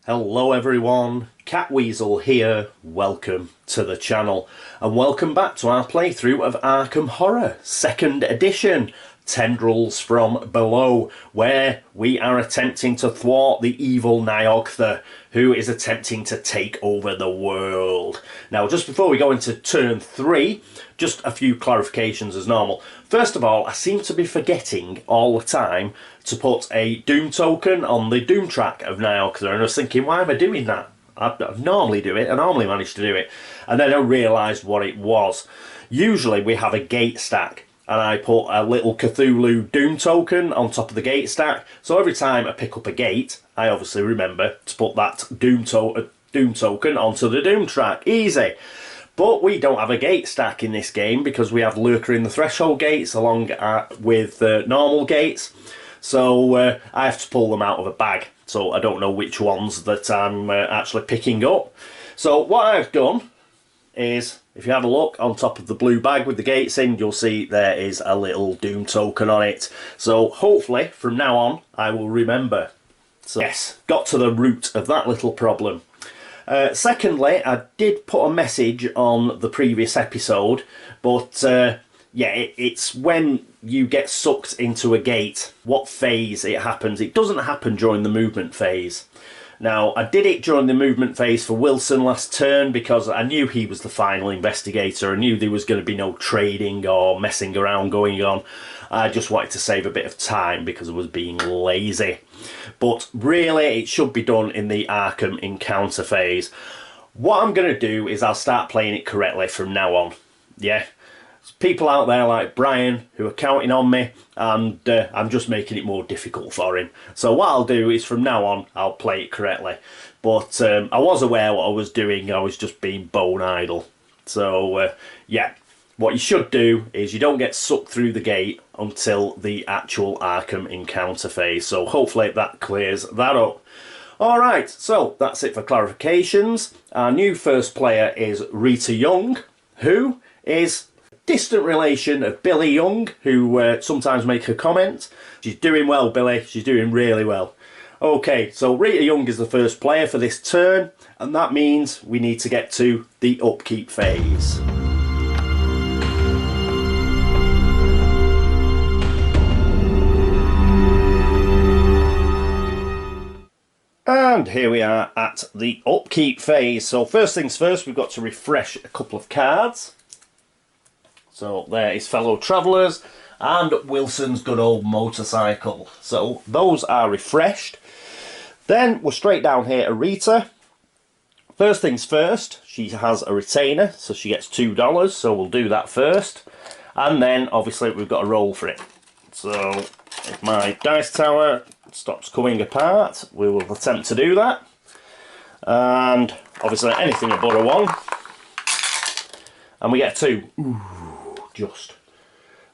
Hello everyone, Catweazle here, welcome to the channel and welcome back to our playthrough of Arkham Horror 2nd edition, Tendrils from Below, where we are attempting to thwart the evil Nyogtha, who is attempting to take over the world. Now just before we go into turn 3, just a few clarifications as normal. First of all, I seem to be forgetting all the time to put a Doom token on the Doom track of Nyogtha, and I was thinking, why am I doing that? I normally do it, I normally manage to do it, and then I realised what it was. Usually we have a gate stack, and I put a little Cthulhu Doom token on top of the gate stack, so every time I pick up a gate, I obviously remember to put that Doom token onto the Doom track. Easy. But we don't have a gate stack in this game because we have Lurker in the Threshold gates along with normal gates. So I have to pull them out of a bag. So I don't know which ones that I'm actually picking up. So what I've done is, if you have a look on top of the blue bag with the gates in, you'll see there is a little Doom token on it. So hopefully from now on I will remember. So yes, got to the root of that little problem. Secondly, I did put a message on the previous episode, but yeah, it's when you get sucked into a gate, what phase it happens. It doesn't happen during the movement phase. Now, I did it during the movement phase for Wilson last turn because I knew he was the final investigator. I knew there was going to be no trading or messing around going on. I just wanted to save a bit of time because I was being lazy. But really, it should be done in the Arkham encounter phase. What I'm going to do is I'll start playing it correctly from now on. Yeah? There's people out there like Brian who are counting on me, and I'm just making it more difficult for him. So what I'll do is from now on, I'll play it correctly. But I was aware what I was doing. I was just being bone idle. So, yeah. What you should do is you don't get sucked through the gate until the actual Arkham encounter phase. So hopefully that clears that up. Alright, so that's it for clarifications. Our new first player is Rita Young, who is a distant relation of Billy Young, who sometimes make a comment. She's doing well, Billy. She's doing really well. Okay, so Rita Young is the first player for this turn, and that means we need to get to the Upkeep phase. And here we are at the Upkeep phase. So first things first, we've got to refresh a couple of cards. So there is Fellow Travellers and Wilson's Good Old Motorcycle. So those are refreshed. Then we're straight down here to Rita. First things first, she has a retainer, so she gets $2. So we'll do that first. And then obviously we've got to roll for it. So if my dice tower stops coming apart, we will attempt to do that, and obviously anything above a 1, and we get 2. Ooh, just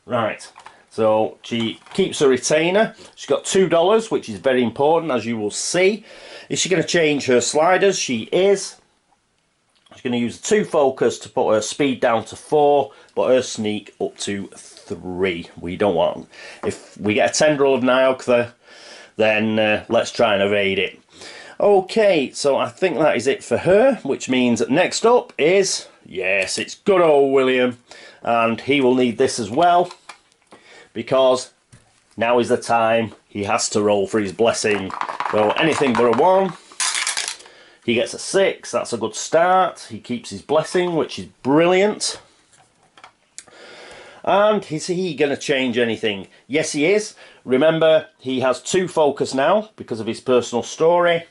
right. So she keeps a retainer. She's got $2, which is very important, as you will see. Is she going to change her sliders? She is. She's going to use the 2 focus to put her speed down to 4, but her sneak up to 3. We don't want, if we get a Tendril of Nyogtha, then let's try and evade it. Okay, so I think that is it for her, which means that next up is, yes, it's good old William, and he will need this as well, because now is the time he has to roll for his blessing. So anything but a 1, he gets a 6, that's a good start. He keeps his blessing, which is brilliant. And is he going to change anything? Yes, he is. Remember, he has 2 focus now because of his personal story.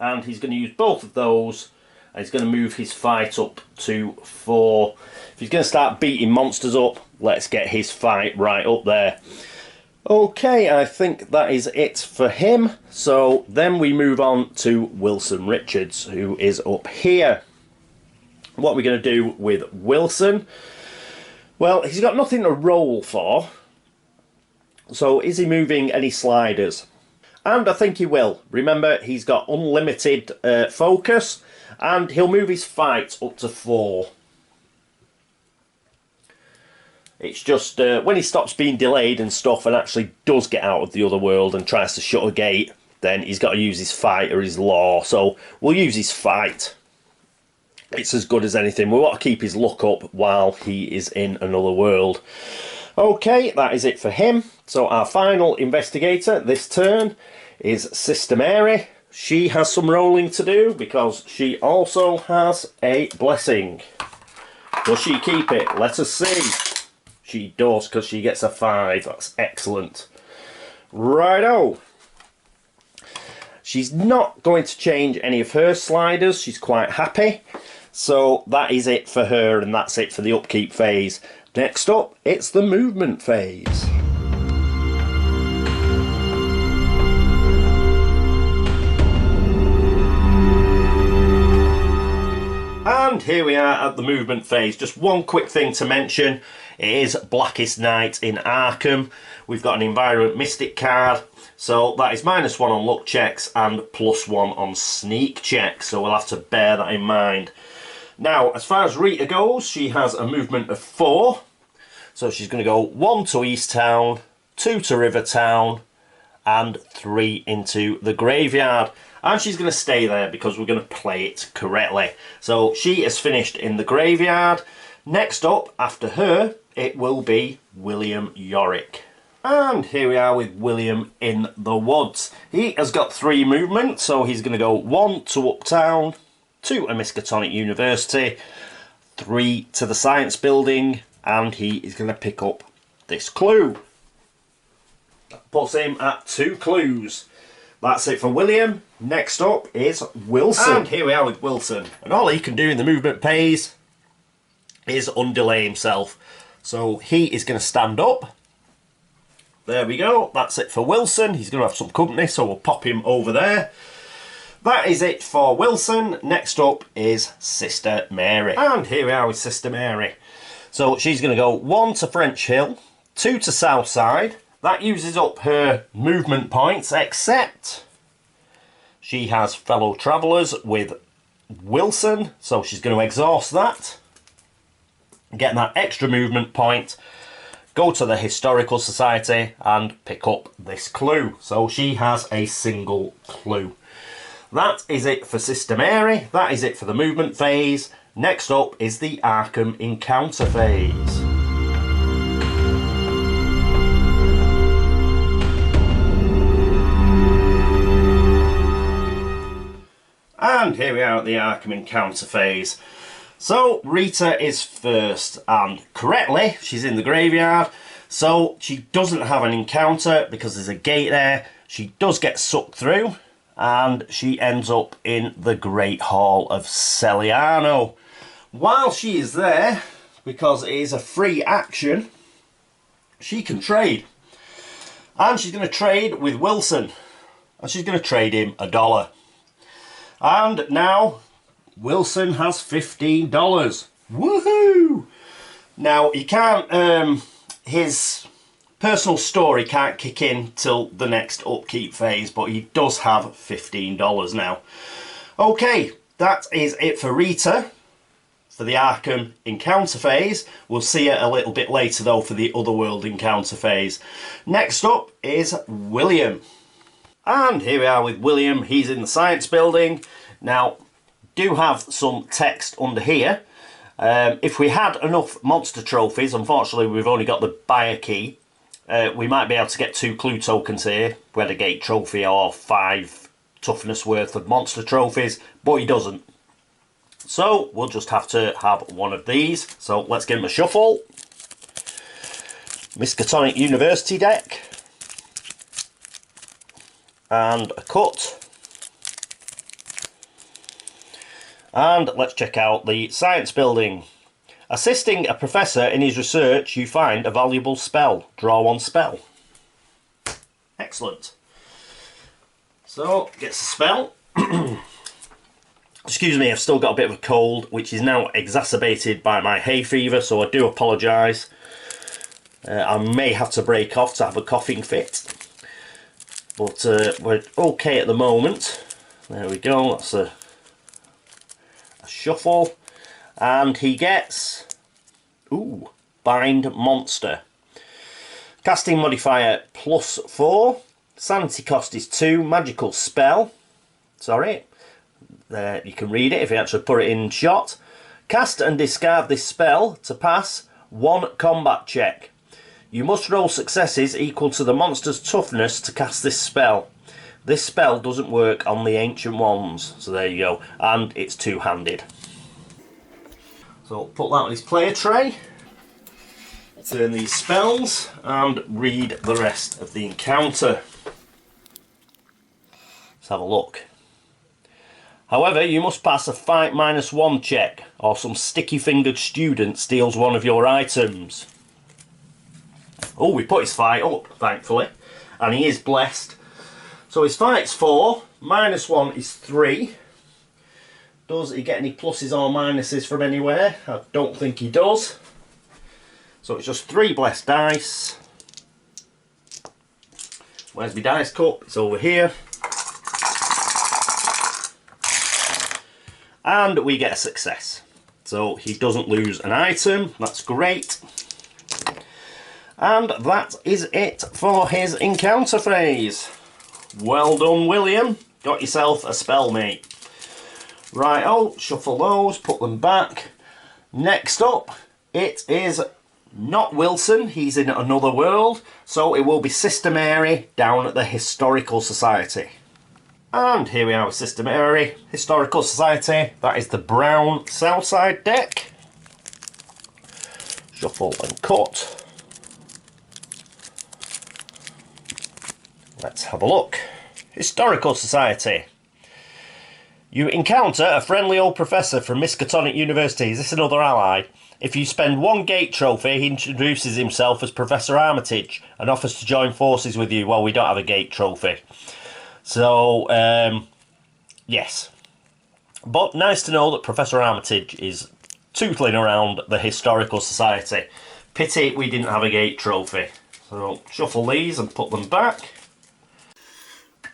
And he's going to use both of those. And he's going to move his fight up to 4. If he's going to start beating monsters up, let's get his fight right up there. Okay, I think that is it for him. So then we move on to Wilson Richards, who is up here. What we're going to do with Wilson? Well, he's got nothing to roll for, so is he moving any sliders? And I think he will. Remember, he's got unlimited focus, and he'll move his fight up to 4. It's just when he stops being delayed and stuff and actually does get out of the other world and tries to shut a gate, then he's got to use his fight or his law. So we'll use his fight. It's as good as anything. We want to keep his luck up while he is in another world. Okay, that is it for him. So our final investigator this turn is Sister Mary. She has some rolling to do because she also has a blessing. Does she keep it? Let us see. She does, because she gets a 5. That's excellent. Righto. She's not going to change any of her sliders. She's quite happy. So that is it for her, and that's it for the upkeep phase. Next up, it's the movement phase. And here we are at the movement phase. Just one quick thing to mention. It is Blackest Night in Arkham. We've got an Environment Mystic card. So that is -1 on luck checks and +1 on sneak checks. So we'll have to bear that in mind. Now, as far as Rita goes, she has a movement of 4. So she's going to go 1 to East Town, 2 to River Town, and 3 into the graveyard. And she's going to stay there because we're going to play it correctly. So she is finished in the graveyard. Next up, after her, it will be William Yorick. And here we are with William in the woods. He has got 3 movement, so he's going to go 1 to Uptown, 2 to Miskatonic University, 3 to the Science Building, and he is going to pick up this clue. That puts him at 2 clues. That's it for William. Next up is Wilson. And here we are with Wilson. And all he can do in the movement phase is undelay himself. So he is going to stand up. There we go. That's it for Wilson. He's going to have some company, so we'll pop him over there. That is it for Wilson. Next up is Sister Mary. And here we are with Sister Mary. So she's going to go 1 to French Hill, 2 to Southside. That uses up her movement points, except she has fellow travellers with Wilson, so she's going to exhaust that. Get that extra movement point, go to the Historical Society and pick up this clue. So she has a single clue. That is it for Sister Mary. That is it for the movement phase. Next up is the Arkham encounter phase. And here we are at the Arkham encounter phase. So Rita is first, and correctly she's in the graveyard, so she doesn't have an encounter because there's a gate there. She does get sucked through and she ends up in the Great Hall of Celiano. While she is there, because it is a free action, she can trade. And she's going to trade with Wilson, and she's going to trade him $1. And now Wilson has $15. Woohoo! Now he can't, his personal story can't kick in till the next upkeep phase, but he does have $15 now. Okay, that is it for Rita for the Arkham encounter phase. We'll see it a little bit later though for the Otherworld encounter phase. Next up is William. And here we are with William. He's in the Science Building. Now, do have some text under here. If we had enough monster trophies, unfortunately we've only got the buyer key. We might be able to get 2 clue tokens here. If we had a gate trophy or 5 toughness worth of monster trophies, but he doesn't. So we'll just have to have one of these. So let's give him a shuffle. Miskatonic University deck. And a cut. And let's check out the Science Building. Assisting a professor in his research, you find a valuable spell. Draw 1 spell. Excellent. So, gets a spell. Excuse me, I've still got a bit of a cold, which is now exacerbated by my hay fever, so I do apologise. I may have to break off to have a coughing fit. But we're okay at the moment. There we go, that's a shuffle. And he gets, Bind Monster. Casting modifier +4. Sanity cost is 2. Magical spell. Sorry. There, you can read it if you actually put it in shot. Cast and discard this spell to pass 1 combat check. You must roll successes equal to the monster's toughness to cast this spell. This spell doesn't work on the ancient ones. So there you go. And it's two-handed. So put that on his player tray. Turn these spells and read the rest of the encounter. Let's have a look. However, you must pass a fight -1 check, or some sticky-fingered student steals one of your items. Oh, we put his fight up, thankfully, and he is blessed. So his fight's 4, -1 is 3. Does he get any pluses or minuses from anywhere? I don't think he does. So it's just 3 blessed dice. Where's my dice cup? It's over here. And we get a success. So he doesn't lose an item. That's great. And that is it for his encounter phase. Well done, William. Got yourself a spell, mate. Right, oh, shuffle those, put them back. Next up, it is not Wilson. He's in another world. So it will be Sister Mary down at the Historical Society. And here we are with Sister Mary, Historical Society. That is the brown Southside deck. Shuffle and cut. Let's have a look. Historical Society. You encounter a friendly old professor from Miskatonic University. Is this another ally? If you spend 1 gate trophy, he introduces himself as Professor Armitage and offers to join forces with you. Well, we don't have a gate trophy. So, yes. But nice to know that Professor Armitage is tootling around the Historical Society. Pity we didn't have a gate trophy. So, shuffle these and put them back.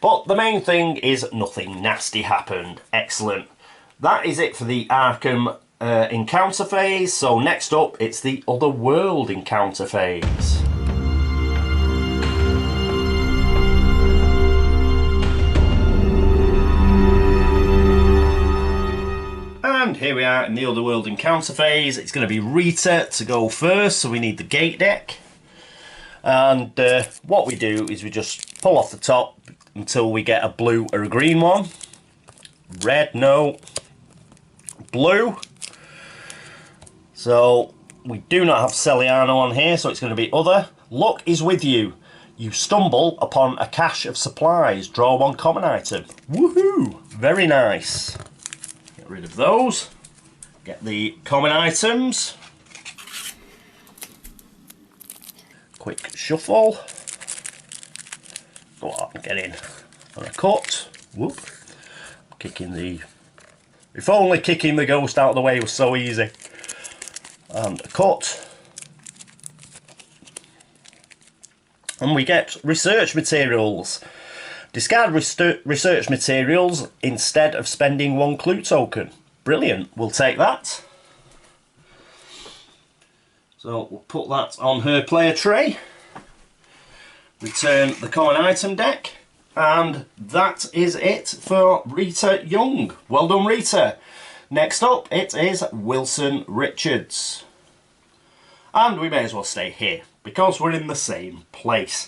But the main thing is nothing nasty happened. Excellent. That is it for the Arkham encounter phase. So next up, it's the Otherworld encounter phase. And here we are in the Otherworld encounter phase. It's going to be Rita to go first, so we need the gate deck. And what we do is we just pull off the top until we get a blue or a green one. Red, no. Blue. So we do not have Celiano on here, so it's going to be other. Luck is with you. You stumble upon a cache of supplies. Draw 1 common item. Woohoo! Very nice. Get rid of those. Get the common items. Quick shuffle. Go on, get in. And a cut. Whoop. Kicking the... If only kicking the ghost out of the way was so easy. And a cut. And we get research materials. Discard research materials instead of spending 1 clue token. Brilliant. We'll take that. So we'll put that on her player tray. Return the common item deck. And that is it for Rita Young. Well done, Rita. Next up, it is Wilson Richards. And we may as well stay here, because we're in the same place.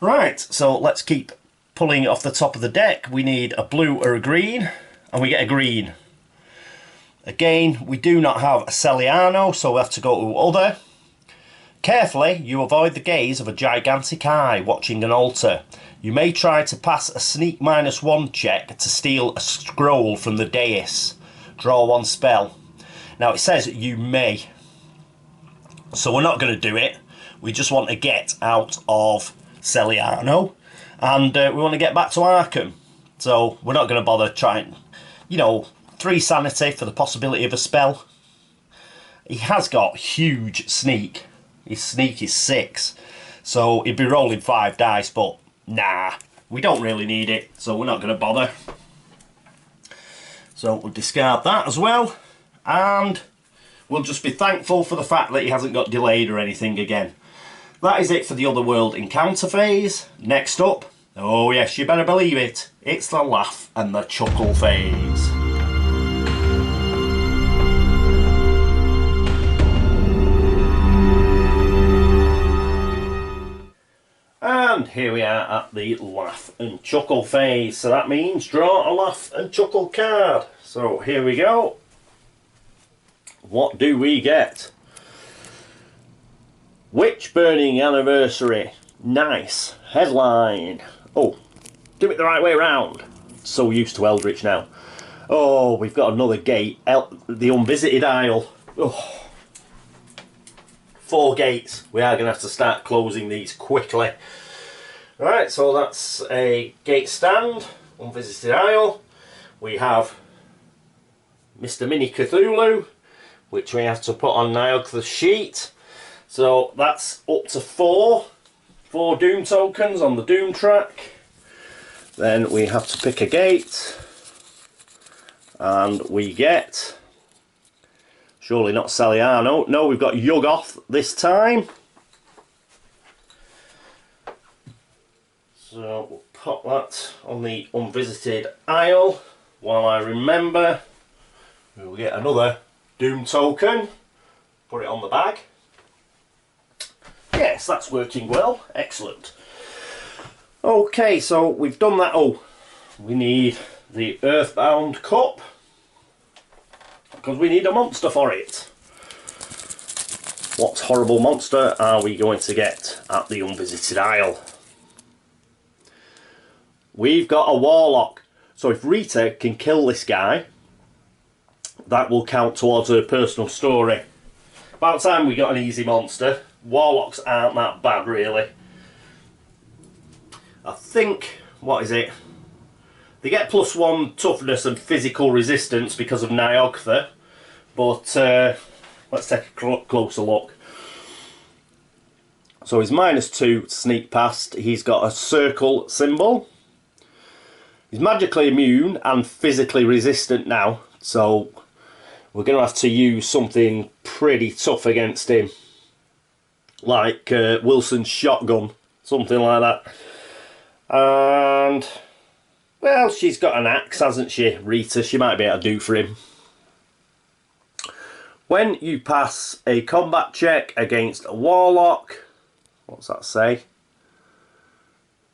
Right, so let's keep pulling off the top of the deck. We need a blue or a green, and we get a green. Again, we do not have a Celiano, so we have to go to other. Carefully, you avoid the gaze of a gigantic eye watching an altar. You may try to pass a sneak -1 check to steal a scroll from the dais. Draw 1 spell. Now it says you may. So we're not going to do it. We just want to get out of Celiano. And we want to get back to Arkham. So we're not going to bother trying, 3 sanity for the possibility of a spell. He has got huge sneak. His sneak is 6. So he'd be rolling 5 dice, but nah, we don't really need it, so we're not going to bother. So we'll discard that as well. And we'll just be thankful for the fact that he hasn't got delayed or anything again. That is it for the Otherworld encounter phase. Next up, Oh yes, you better believe it. It's the laugh and the chuckle phase. And here we are at the laugh and chuckle phase. So that means draw a laugh and chuckle card. So here we go. What do we get? Witch burning anniversary. Nice. Headline. Oh, do it the right way around. So used to Eldritch now. Oh, we've got another gate. The unvisited isle. Oh. 4 gates. We are going to have to start closing these quickly. Right, so that's a gate stand, unvisited isle. We have Mr. Mini Cthulhu, which we have to put on Niog's sheet. So that's up to 4 Doom tokens on the Doom track. Then we have to pick a gate, and we get, surely not Saliano, no, we've got Yuggoth this time. So we'll pop that on the unvisited isle while I remember. We'll get another Doom token, put it on the bag. Yes, that's working well, excellent. Okay, so we've done that. Oh, we need the Earthbound Cup, because we need a monster for it. What horrible monster are we going to get at the unvisited isle? We've got a warlock. So if Rita can kill this guy, that will count towards her personal story. About time we got an easy monster. Warlocks aren't that bad, really. I think, what is it? They get +1 toughness and physical resistance because of Niogtha, but let's take a closer look. So he's -2 to sneak past. He's got a circle symbol. He's magically immune and physically resistant now, so we're going to have to use something pretty tough against him. Like Wilson's shotgun, something like that. And, well, she's got an axe, hasn't she, Rita? She might be able to do for him. When you pass a combat check against a warlock, what's that say?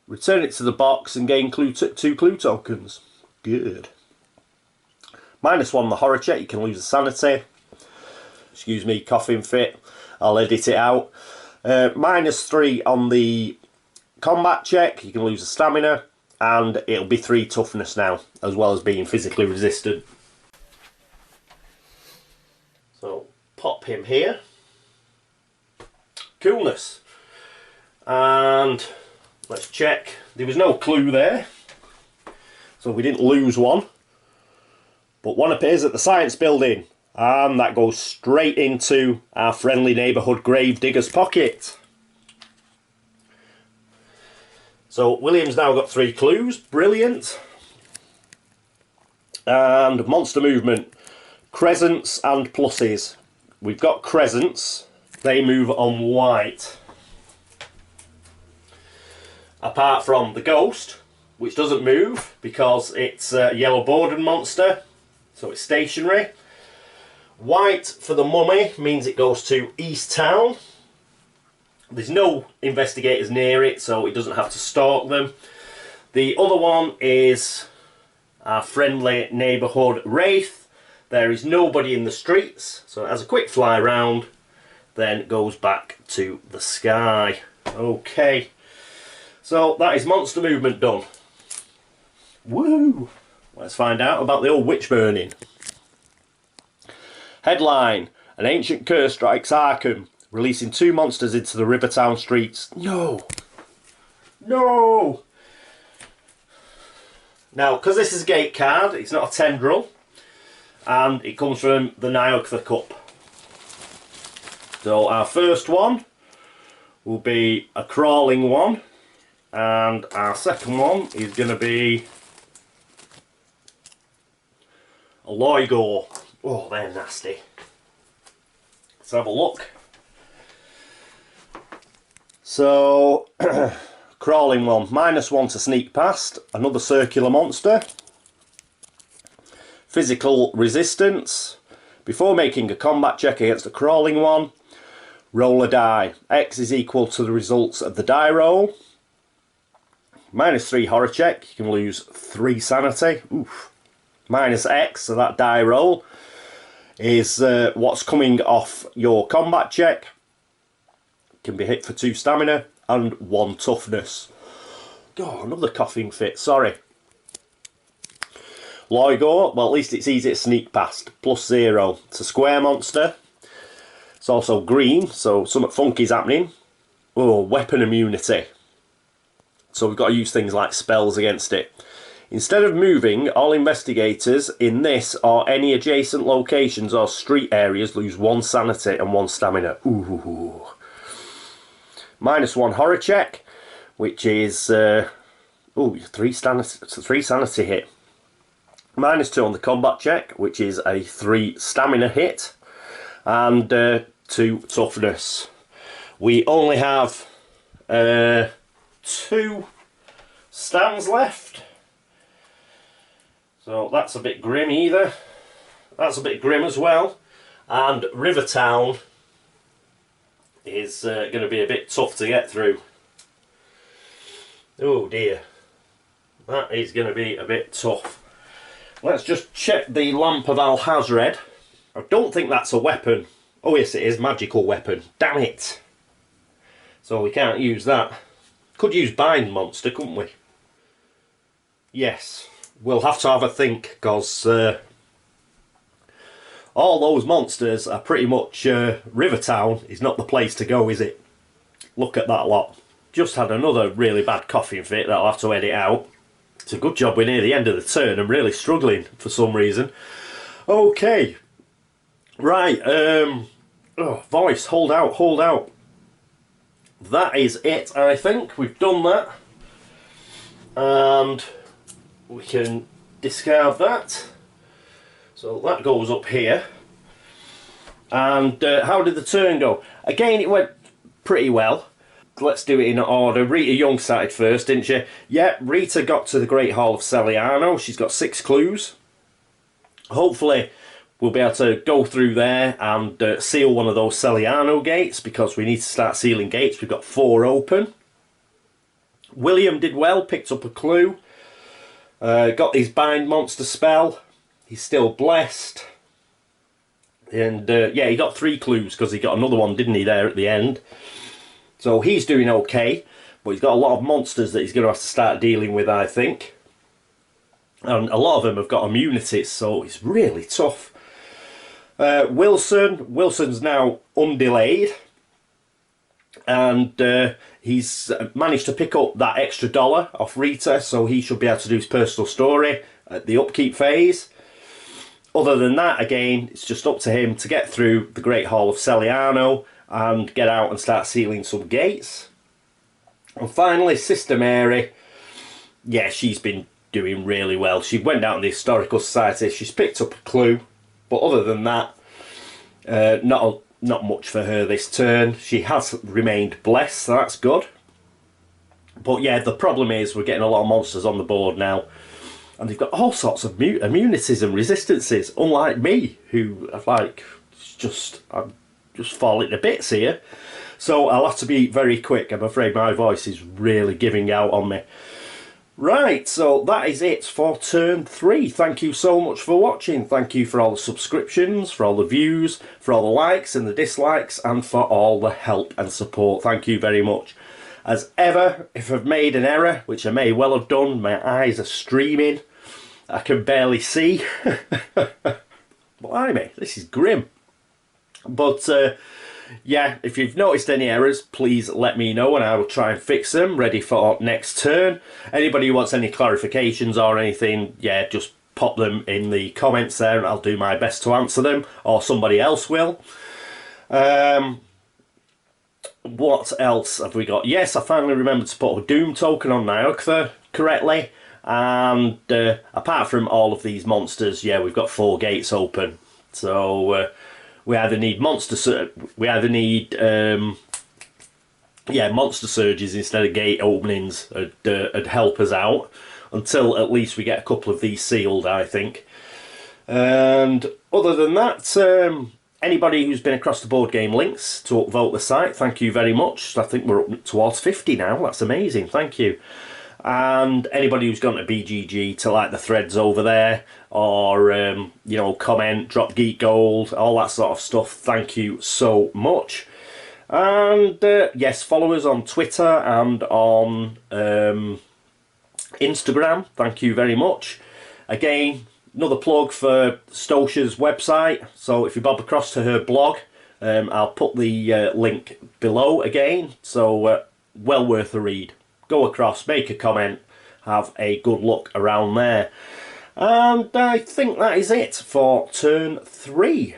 Return it to the box and gain 2 clue tokens. Good. -1 the horror check, you can lose a sanity. Excuse me, coughing fit. I'll edit it out. -3 on the combat check, you can lose a stamina, and it'll be 3 toughness now, as well as being physically resistant. So pop him here. Coolness. And let's check. There was no clue there, so we didn't lose one. But one appears at the science building, and that goes straight into our friendly neighbourhood gravedigger's pocket. So William's now got 3 clues, brilliant. And monster movement, crescents and pluses. We've got crescents, they move on white. Apart from the ghost, which doesn't move because it's a yellow bordered monster, so it's stationary. White for the mummy means it goes to East Town. There's no investigators near it, so it doesn't have to stalk them. The other one is our friendly neighbourhood wraith. There is nobody in the streets, so it has a quick fly round, then goes back to the sky. Okay, so that is monster movement done. Woo! Let's find out about the old witch burning. Headline: an ancient curse strikes Arkham, releasing 2 monsters into the Rivertown streets. No! No! Now, because this is a gate card, it's not a tendril, and it comes from the Niogtha Cup. So our first one will be a crawling one, and our second one is going to be a Loigor. Oh, they're nasty. Let's have a look. So, Crawling one, -1 to sneak past, another circular monster. Physical resistance. Before making a combat check against a crawling one, roll a die. X is equal to the results of the die roll. -3 horror check, you can lose 3 sanity. Oof. -X, so that die roll is what's coming off your combat check. Can be hit for 2 stamina and 1 toughness. Oh, another coughing fit, sorry. Loigo, well, at least it's easy to sneak past. +0. It's a square monster. It's also green, so something funky's happening. Oh, weapon immunity. So we've got to use things like spells against it. Instead of moving, all investigators in this or any adjacent locations or street areas lose 1 sanity and 1 stamina. Ooh. -1 horror check, which is 3 sanity hit. -2 on the combat check, which is a 3 stamina hit, and 2 toughness. We only have 2 stands left, so that's a bit grim either. That's a bit grim as well, and Rivertown is going to be a bit tough to get through. Oh dear, that is going to be a bit tough. Let's just check the Lamp of Alhazred. I don't think that's a weapon. Oh yes it is, magical weapon. Damn it. So we can't use that. Could use Bind Monster, couldn't we? Yes. We'll have to have a think, because all those monsters are pretty much... Rivertown is not the place to go, is it? Look at that lot. Just had another really bad coughing fit that I'll have to edit out. It's a good job we're near the end of the turn. I'm really struggling for some reason. Okay. Right. Voice. Hold out. Hold out. That is it, I think. We've done that. And we can discard that. So that goes up here. And how did the turn go? Again, it went pretty well. Let's do it in order. Rita Young started first, didn't she? Yeah, Rita got to the Great Hall of Celiano. She's got 6 clues. Hopefully we'll be able to go through there and seal one of those Celiano gates, because we need to start sealing gates. We've got 4 open. William did well, picked up a clue. Got his Bind Monster spell. He's still blessed. And yeah, he got 3 clues because he got another one, didn't he, there at the end. So he's doing okay, but he's got a lot of monsters that he's going to have to start dealing with, I think. And a lot of them have got immunities, so it's really tough. Wilson's now undelayed. And he's managed to pick up that extra $1 off Rita, so he should be able to do his personal story at the upkeep phase. Other than that, again, it's just up to him to get through the Great Hall of Celiano and get out and start sealing some gates. And finally, Sister Mary. Yeah, she's been doing really well. She went down to the Historical Society. She's picked up a clue. But other than that, not much for her this turn. She has remained blessed, so that's good. But yeah, the problem is we're getting a lot of monsters on the board now. And they've got all sorts of immunities and resistances, unlike me, who are like, I'm just falling to bits here. So I'll have to be very quick. I'm afraid my voice is really giving out on me. Right, so that is it for turn 3. Thank you so much for watching. Thank you for all the subscriptions, for all the views, for all the likes and the dislikes, and for all the help and support. Thank you very much. As ever, if I've made an error, which I may well have done, my eyes are streaming. I can barely see. Blimey, this is grim. But yeah, if you've noticed any errors, please let me know and I will try and fix them, ready for next turn. Anybody who wants any clarifications or anything, yeah, just pop them in the comments there and I'll do my best to answer them, or somebody else will. What else have we got? Yes, I finally remembered to put a Doom token on Nioctha correctly. And apart from all of these monsters, yeah, we've got 4 gates open. So we either need yeah, monster surges instead of gate openings would help us out until at least we get a couple of these sealed, I think. And other than that, anybody who's been across the board game links to upvote the site, thank you very much. I think we're up towards 50 now. That's amazing. Thank you. And anybody who's gone to BGG to like the threads over there, or you know, comment, drop geek gold, all that sort of stuff, thank you so much. And yes, follow us on Twitter and on Instagram. Thank you very much. Again, another plug for Stosha's website. So if you bob across to her blog, I'll put the link below again. So well worth a read. Go across, make a comment, have a good look around there. And I think that is it for turn 3.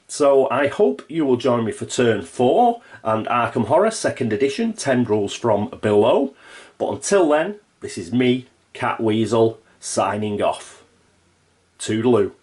So I hope you will join me for turn 4 and Arkham Horror 2nd edition, Tendrils from Below. But until then, this is me, Catweazle, signing off. Toodaloo.